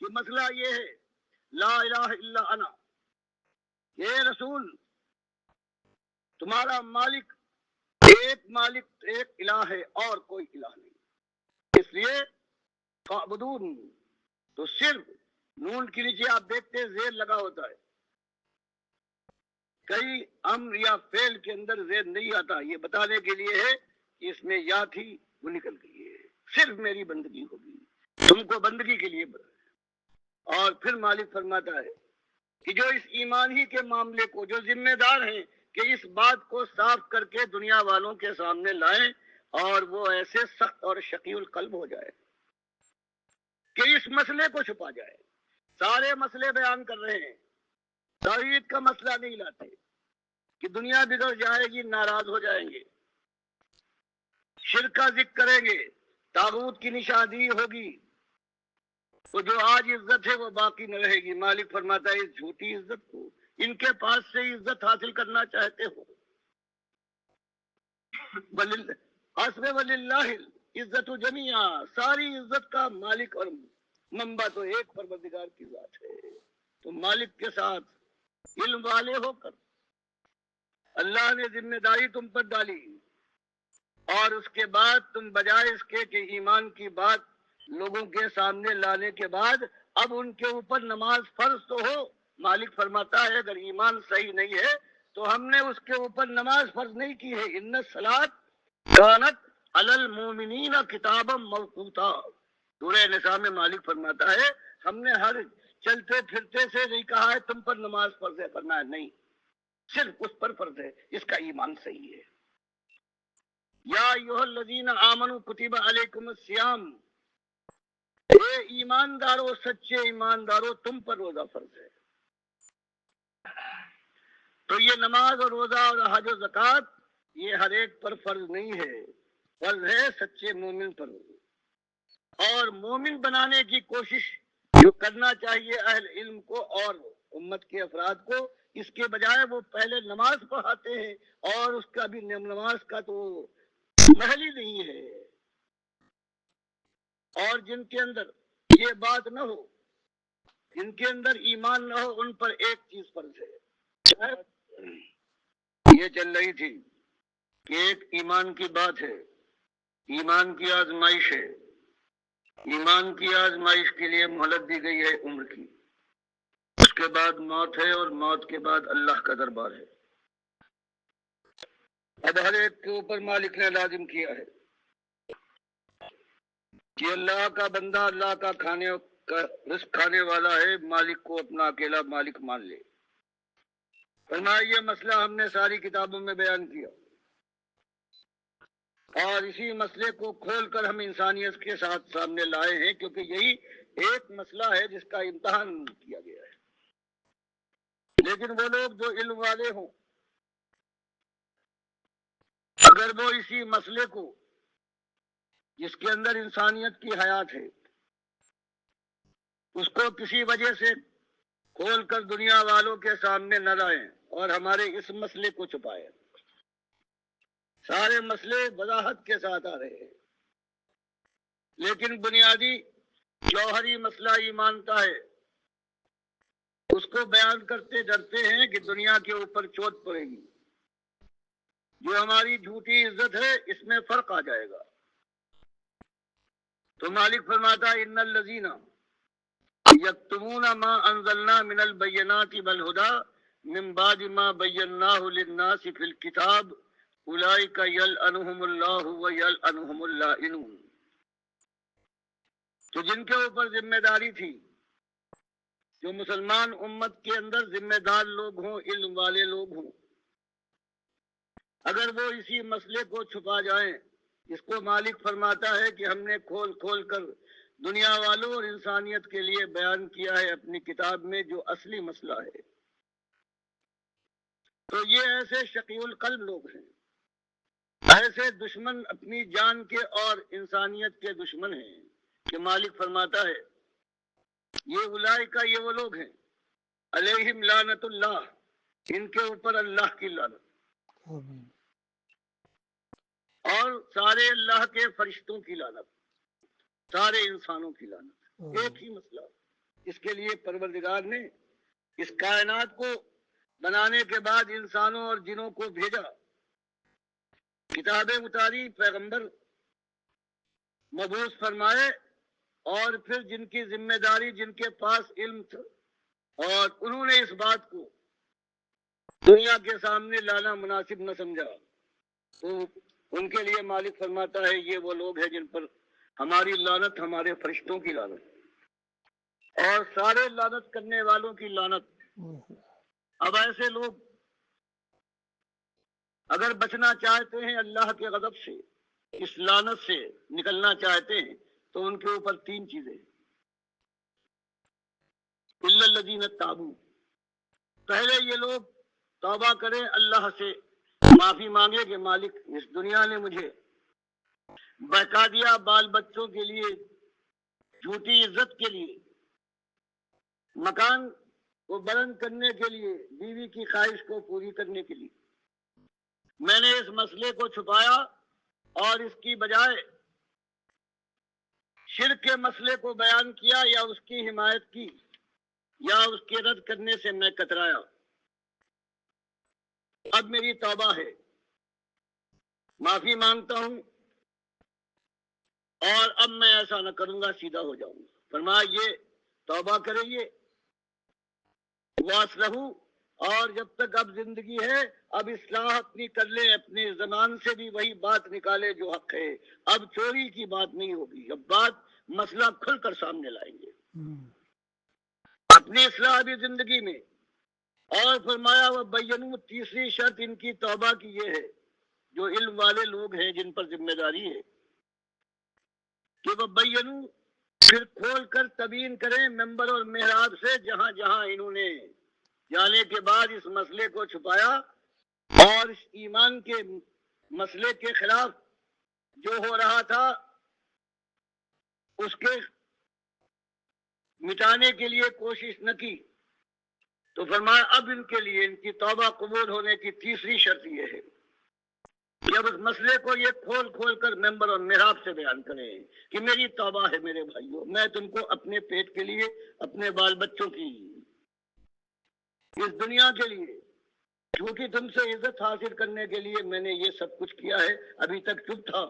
کہ مسئلہ یہ ہے لا الہ الا انا، یہ رسول تمہارا مالک ایک الہ ہے اور کوئی الہ نہیں، اس لیے فاعبدون، تو صرف نون کے نیچے آپ دیکھتے ہیں زیر لگا ہوتا ہے، کئی امر یا فعل کے اندر زیر نہیں آتا، یہ بتانے کے لیے ہے کہ اس میں یا تھی وہ نکل گئی ہے، صرف میری بندگی ہوگی، تم کو بندگی کے لیے بنا۔ اور پھر مالک فرماتا ہے کہ جو اس ایمان ہی کے معاملے کو، جو ذمہ دار ہیں کہ اس بات کو صاف کر کے دنیا والوں کے سامنے لائیں، اور وہ ایسے سخت اور شقی القلب ہو جائے کہ اس مسئلے کو چھپا جائے، سارے مسئلے بیان کر رہے ہیں، توحید کا مسئلہ نہیں لاتے کہ دنیا بگڑ جائے گی، ناراض ہو جائیں گے، شرک کا ذکر کریں گے، طاغوت کی نشاندہی ہوگی، تو جو آج عزت ہے وہ باقی نہ رہے گی۔ مالک فرماتا ہے اس جھوٹی عزت کو، ان کے پاس سے عزت حاصل کرنا چاہتے ہو، حسب وللہ عزت جمیعا، ساری عزت کا مالک اور منبع تو ایک پروردگار کی ذات ہے۔ تو مالک کے ساتھ علم والے ہو کر اللہ نے ذمہ داری تم پر ڈالی، اور اس کے بعد تم بجائے اس کے کہ ایمان کی بات لوگوں کے سامنے لانے کے بعد اب ان کے اوپر نماز فرض تو ہو، مالک فرماتا ہے اگر ایمان صحیح نہیں ہے تو ہم نے اس کے اوپر نماز فرض نہیں کی ہے۔ ان الصلاۃ کانت علی المؤمنین کتابا موقوتا، سورہ نساء میں مالک فرماتا ہے ہم نے ہر چلتے پھرتے سے نہیں کہا ہے تم پر نماز فرض ہے، فرمایا نہیں، صرف اس پر فرض ہے اس کا ایمان صحیح ہے۔ یا ایھا الذین آمنوا کتب علیکم الصیام، اے ایماندارو، سچے ایماندارو، تم پر روزہ فرض ہے۔ تو یہ نماز اور روزہ اور حج و زکوٰۃ یہ ہر ایک پر فرض نہیں ہے، فرض ہے سچے مومن پر، اور مومن بنانے کی کوشش جو کرنا چاہیے اہل علم کو اور امت کے افراد کو، اس کے بجائے وہ پہلے نماز پڑھاتے ہیں، اور اس کا بھی نماز کا تو محل ہی نہیں ہے۔ اور جن کے اندر یہ بات نہ ہو، جن کے اندر ایمان نہ ہو، ان پر ایک چیز فرض ہے، یہ چل رہی تھی کہ ایک ایمان کی بات ہے، ایمان کی آزمائش ہے، ایمان کی آزمائش کے لیے مہلت دی گئی ہے عمر کی، اس کے بعد موت ہے، اور موت کے بعد اللہ کا دربار ہے۔ اب ہر ایک کے اوپر مالک نے لازم کیا ہے کہ اللہ کا بندہ اللہ کا کھانے کا رزق کھانے والا ہے، مالک کو اپنا اکیلا مالک مان لے۔ فرمایا یہ مسئلہ ہم نے ساری کتابوں میں بیان کیا، اور اسی مسئلے کو کھول کر ہم انسانیت کے ساتھ سامنے لائے ہیں، کیونکہ یہی ایک مسئلہ ہے جس کا امتحان کیا گیا ہے۔ لیکن وہ لوگ جو علم والے ہوں، اگر وہ اسی مسئلے کو جس کے اندر انسانیت کی حیات ہے، اس کو کسی وجہ سے کھول کر دنیا والوں کے سامنے نہ لائیں اور ہمارے اس مسئلے کو چھپائیں، سارے مسئلے وضاحت کے ساتھ آ رہے ہیں، لیکن بنیادی جوہری مسئلہ ایمان کا ہے، اس کو بیان کرتے ڈرتے ہیں کہ دنیا کے اوپر چوٹ پڑے گی، جو ہماری جھوٹی عزت ہے اس میں فرق آ جائے گا۔ تو مالک فرماتا ہے ان الذین یکتمون ما انزلنا من البینات والہدی من بعد ما بیناہ للناس فی الکتاب اولئک یلعنہم اللہ ویلعنہم اللاعنون۔ تو جن کے اوپر ذمہ داری تھی، جو مسلمان امت کے اندر ذمہ دار لوگ ہوں، علم والے لوگ ہوں، اگر وہ اسی مسئلے کو چھپا جائیں، اس کو مالک فرماتا ہے کہ ہم نے کھول کھول کر دنیا والوں اور انسانیت کے لیے بیان کیا ہے اپنی کتاب میں جو اصلی مسئلہ ہے۔ تو یہ ایسے شقی القلب لوگ ہیں، ایسے دشمن اپنی جان کے اور انسانیت کے دشمن ہیں کہ مالک فرماتا ہے یہ اولئک، یہ وہ لوگ ہیں علیہم لعنت اللہ، ان کے اوپر اللہ کی لعنت، اور سارے اللہ کے فرشتوں کی لعنت، سارے انسانوں کی لعنت، ایک ہی مسئلہ۔ اس کے لیے پروردگار نے اس کائنات کو بنانے کے بعد انسانوں اور جنوں کو بھیجا، کتابیں اتاری، پیغمبر مبعوث فرمائے، اور پھر جن کی ذمہ داری، جن کے پاس علم تھا اور انہوں نے اس بات کو دنیا کے سامنے لانا مناسب نہ سمجھا، تو ان کے لیے مالک فرماتا ہے یہ وہ لوگ ہیں جن پر ہماری لعنت، ہمارے فرشتوں کی لعنت اور سارے لعنت کرنے والوں کی لعنت۔ اب ایسے لوگ اگر بچنا چاہتے ہیں اللہ کے غضب سے، اس لعنت سے نکلنا چاہتے ہیں، تو ان کے اوپر تین چیزیں، الا الذین تابوا، پہلے یہ لوگ توبہ کریں، اللہ سے معافی مانگے کہ مالک اس دنیا نے مجھے بہکا دیا، بال بچوں کے لیے، جھوٹی عزت کے لیے، مکان کو بلند کرنے کے لیے، بیوی کی خواہش کو پوری کرنے کے لیے میں نے اس مسئلے کو چھپایا اور اس کی بجائے شرک کے مسئلے کو بیان کیا یا اس کی حمایت کی یا اس کے رد کرنے سے میں کترایا۔ اب میری توبہ ہے، معافی مانگتا ہوں اور اب میں ایسا نہ کروں گا، سیدھا ہو جاؤں گا۔ فرمایا یہ توبہ کریں گے واسلحوا، اور جب تک اب زندگی ہے اب اصلاح اپنی کر لیں، اپنے زبان سے بھی وہی بات نکالے جو حق ہے، اب چوری کی بات نہیں ہوگی، اب بات مسئلہ کھل کر سامنے لائیں گے، اپنی اصلاح بھی زندگی میں۔ اور فرمایا وہ بینوا، تیسری شرط ان کی توبہ کی یہ ہے، جو علم والے لوگ ہیں جن پر ذمہ داری ہے کہ وہ بینوا، پھر کھول کر تبیین کریں ممبر اور محراب سے، جہاں جہاں انہوں نے جانے کے بعد اس مسئلے کو چھپایا اور اس ایمان کے مسئلے کے خلاف جو ہو رہا تھا اس کے مٹانے کے لیے کوشش نہ کی، تو فرمایا اب ان کے لیے ان کی توبہ قبول ہونے کی تیسری شرط یہ ہے کہ اب اس مسئلے کو یہ کھول کھول کر ممبر اور محراب سے بیان کریں کہ میری توبہ ہے میرے بھائیوں، میں تم کو اپنے پیٹ کے لیے، اپنے بال بچوں کی، اس دنیا کے لیے، کیونکہ تم سے عزت حاصل کرنے کے لیے میں نے یہ سب کچھ کیا ہے، ابھی تک چپ تھا،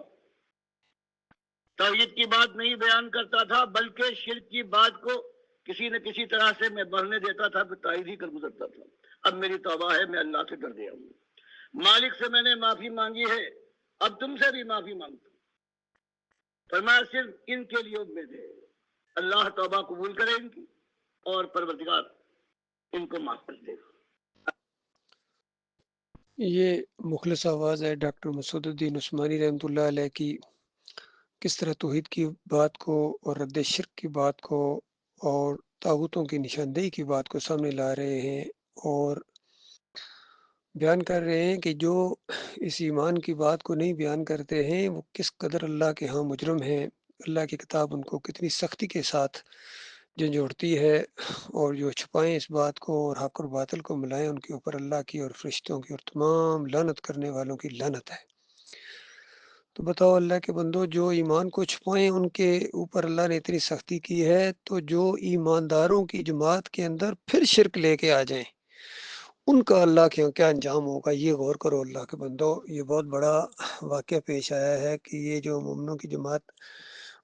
توحید کی بات نہیں بیان کرتا تھا، بلکہ شرک کی بات کو کسی نہ کسی طرح سے میں بڑھنے دیتا تھا، پھر تائید ہی کر گزرتا تھا۔ اب میری توبہ ہے، میں اللہ سے ڈر گیا ہوں، مالک سے میں نے معافی مانگی ہے، اب تم سے بھی معافی مانگتا ہوں۔ فرمایا صرف ان کے لیے امید ہے، اللہ توبہ قبول کرے ان کی اور پروردگار ان کو معاف کر دے گا۔ یہ مخلص آواز ہے ڈاکٹر مسعود الدین عثمانی رحمۃ اللہ علیہ کی، کس طرح توحید کی بات کو اور رد شرک کی بات کو اور طاغوتوں کی نشاندہی کی بات کو سامنے لا رہے ہیں، اور بیان کر رہے ہیں کہ جو اس ایمان کی بات کو نہیں بیان کرتے ہیں وہ کس قدر اللہ کے ہاں مجرم ہیں، اللہ کی کتاب ان کو کتنی سختی کے ساتھ جھنجھوڑتی ہے، اور جو چھپائیں اس بات کو اور حق اور باطل کو ملائیں، ان کے اوپر اللہ کی اور فرشتوں کی اور تمام لعنت کرنے والوں کی لعنت ہے۔ تو بتاؤ اللہ کے بندو، جو ایمان کو چھپائیں ان کے اوپر اللہ نے اتنی سختی کی ہے، تو جو ایمانداروں کی جماعت کے اندر پھر شرک لے کے آ جائیں ان کا اللہ کے کیا انجام ہوگا، یہ غور کرو اللہ کے بندو۔ یہ بہت بڑا واقعہ پیش آیا ہے کہ یہ جو مومنوں کی جماعت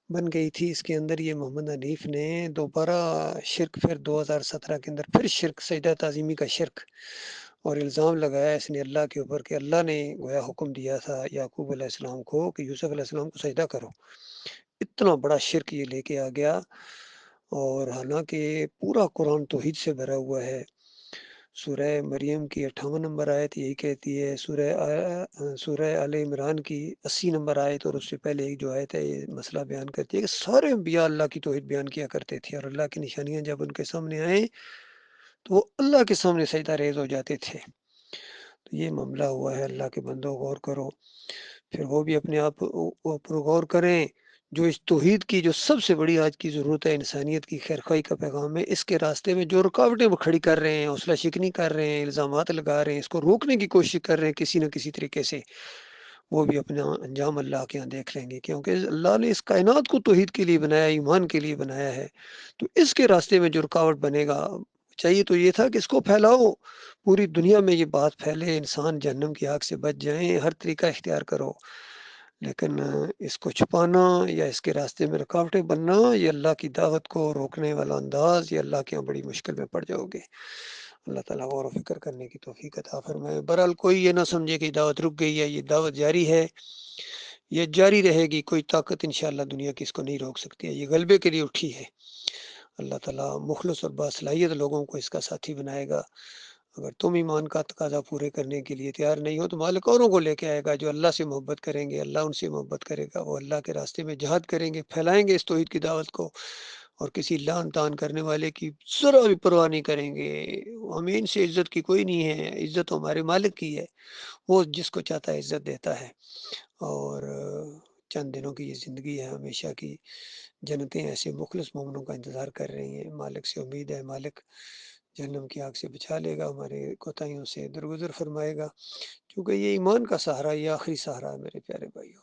بن گئی تھی، اس کے اندر یہ محمد حنیف نے دوبارہ شرک، پھر 2017 کے اندر پھر شرک، سجدہ تعظیمی کا شرک، اور الزام لگایا اس نے اللہ کے اوپر کہ اللہ نے گویا حکم دیا تھا یعقوب علیہ السلام کو کہ یوسف علیہ السلام کو سجدہ کرو۔ اتنا بڑا شرک یہ لے کے آ گیا، اور حالانکہ پورا قرآن توحید سے بھرا ہوا ہے۔ سورہ مریم کی 58 نمبر آیت یہی کہتی ہے، سورہ آل عمران کی 80 نمبر آیت اور اس سے پہلے ایک جو آیت ہے یہ مسئلہ بیان کرتی ہے کہ سارے انبیاء اللہ کی توحید بیان کیا کرتے تھے، اور اللہ کی نشانیاں جب ان کے سامنے آئیں تو وہ اللہ کے سامنے سجدہ ریز ہو جاتے تھے۔ تو یہ معاملہ ہوا ہے، اللہ کے بندوں غور کرو، پھر وہ بھی اپنے آپ پر غور کریں۔ جو اس توحید کی جو سب سے بڑی آج کی ضرورت ہے، انسانیت کی خیرخواہی کا پیغام ہے، اس کے راستے میں جو رکاوٹیں وہ کھڑی کر رہے ہیں، حوصلہ شکنی کر رہے ہیں، الزامات لگا رہے ہیں، اس کو روکنے کی کوشش کر رہے ہیں کسی نہ کسی طریقے سے، وہ بھی اپنا انجام اللہ کے یہاں دیکھ لیں گے، کیونکہ اللہ نے اس کائنات کو توحید کے لیے بنایا، ایمان کے لیے بنایا ہے۔ تو اس کے راستے میں جو رکاوٹ بنے گا، چاہیے تو یہ تھا کہ اس کو پھیلاؤ، پوری دنیا میں یہ بات پھیلے، انسان جہنم کی آگ سے بچ جائیں، ہر طریقہ اختیار کرو۔ لیکن اس کو چھپانا یا اس کے راستے میں رکاوٹیں بننا، یہ اللہ کی دعوت کو روکنے والا انداز، یہ اللہ کے یہاں بڑی مشکل میں پڑ جاؤ گے۔ اللہ تعالیٰ غور و فکر کرنے کی توفیق عطا فرمائے۔ بہرحال کوئی یہ نہ سمجھے کہ دعوت رک گئی ہے، یہ دعوت جاری ہے، یہ جاری رہے گی، کوئی طاقت انشاءاللہ دنیا کی اس کو نہیں روک سکتی ہے، یہ غلبے کے لیے اٹھی ہے۔ اللہ تعالیٰ مخلص اور باصلاحیت لوگوں کو اس کا ساتھی بنائے گا۔ اگر تم ایمان کا تقاضا پورے کرنے کے لیے تیار نہیں ہو تو مالک اوروں کو لے کے آئے گا جو اللہ سے محبت کریں گے، اللہ ان سے محبت کرے گا، وہ اللہ کے راستے میں جہاد کریں گے، پھیلائیں گے اس توحید کی دعوت کو، اور کسی لعن طعن کرنے والے کی ذرا بھی پرواہ نہیں کریں گے۔ ہمیں ان سے عزت کی کوئی نہیں ہے، عزت تو ہمارے مالک کی ہے، وہ جس کو چاہتا ہے عزت دیتا ہے۔ اور چند دنوں کی یہ زندگی ہے، ہمیشہ کی جنتیں ایسے مخلص مومنوں کا انتظار کر رہی ہیں۔ مالک سے امید ہے، مالک جہنم کی آگ سے بچا لے گا، ہمارے کوتاہیوں سے درگزر فرمائے گا، کیونکہ یہ ایمان کا سہارا، یہ آخری سہارا ہے میرے پیارے بھائیوں۔